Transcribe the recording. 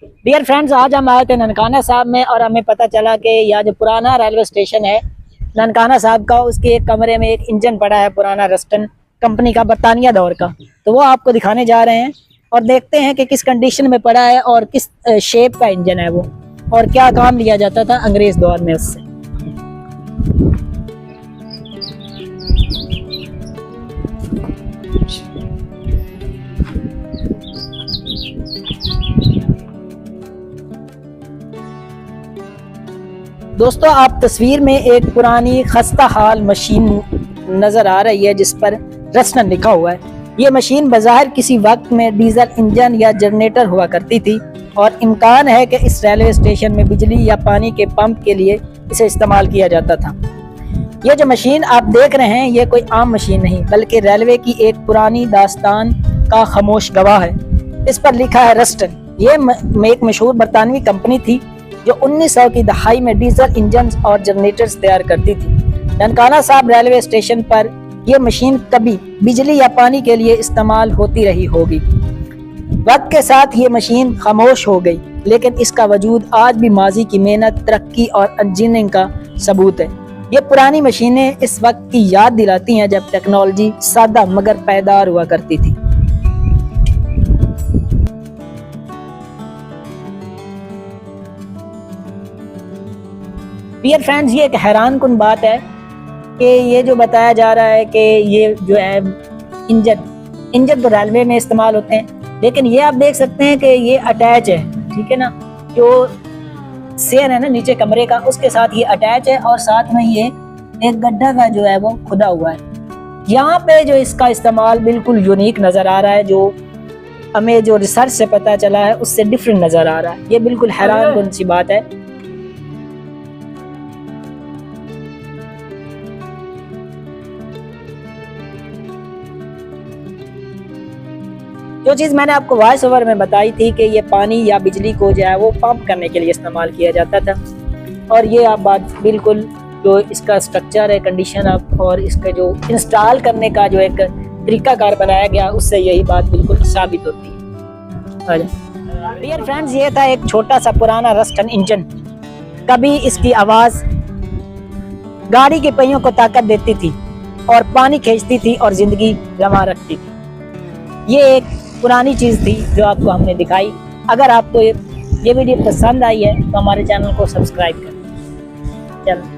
Dear friends, आज हम आए थे ननकाना साहब में और हमें पता चला कि यह जो पुराना रेलवे स्टेशन है ननकाना साहब का, उसके एक कमरे में एक इंजन पड़ा है पुराना रस्टन कंपनी का, बरतानिया दौर का। तो वो आपको दिखाने जा रहे हैं और देखते हैं कि किस कंडीशन में पड़ा है और किस शेप का इंजन है वो, और क्या काम लिया जाता था अंग्रेज दौर में उससे। दोस्तों, आप तस्वीर में एक पुरानी खस्ता हाल मशीन नज़र आ रही है जिस पर रस्टन लिखा हुआ है। ये मशीन बज़ाहिर किसी वक्त में डीजल इंजन या जनरेटर हुआ करती थी और इम्कान है कि इस रेलवे स्टेशन में बिजली या पानी के पंप के लिए इसे इस्तेमाल किया जाता था। ये जो मशीन आप देख रहे हैं ये कोई आम मशीन नहीं बल्कि रेलवे की एक पुरानी दास्तान का खामोश गवाह है। इस पर लिखा है रस्टन। ये एक मशहूर बरतानवी कंपनी थी जो 1900 की दहाई में डीजल इंजन और जनरेटर्स तैयार करती थी। ननकाना साहब रेलवे स्टेशन पर यह मशीन कभी बिजली या पानी के लिए इस्तेमाल होती रही होगी। वक्त के साथ ये मशीन खामोश हो गई, लेकिन इसका वजूद आज भी माजी की मेहनत, तरक्की और इंजीनियरिंग का सबूत है। ये पुरानी मशीनें इस वक्त की याद दिलाती हैं जब टेक्नोलॉजी सादा मगर पायदार हुआ करती थी। डियर फ्रेंड्स, ये एक हैरान कुन बात है कि ये जो बताया जा रहा है कि ये जो है इंजन तो रेलवे में इस्तेमाल होते हैं, लेकिन ये आप देख सकते हैं कि ये अटैच है, ठीक है ना। जो शेयर है ना नीचे कमरे का, उसके साथ ये अटैच है और साथ में ये एक गड्ढा का जो है वो खुदा हुआ है। यहाँ पे जो इसका इस्तेमाल बिल्कुल यूनिक नज़र आ रहा है, जो हमें जो रिसर्च से पता चला है उससे डिफरेंट नज़र आ रहा है। ये बिल्कुल हैरान कुन सी बात है। जो चीज़ मैंने आपको वॉइस ओवर में बताई थी कि ये पानी या बिजली को जो है वो पंप करने के लिए इस्तेमाल किया जाता था, और ये आप बात बिल्कुल जो इसका स्ट्रक्चर है, कंडीशन आप और इसका जो इंस्टॉल करने का जो एक तरीकाकार बनाया गया उससे यही बात बिल्कुल साबित होती है। डियर फ्रेंड्स, ये था एक छोटा सा पुराना रस्टन इंजन। कभी इसकी आवाज़ गाड़ी के पहियों को ताकत देती थी और पानी खींचती थी और ज़िंदगी जमा रखती थी। ये एक पुरानी चीज़ थी जो आपको हमने दिखाई। अगर आपको ये वीडियो पसंद आई है तो हमारे चैनल को सब्सक्राइब करें। चलो।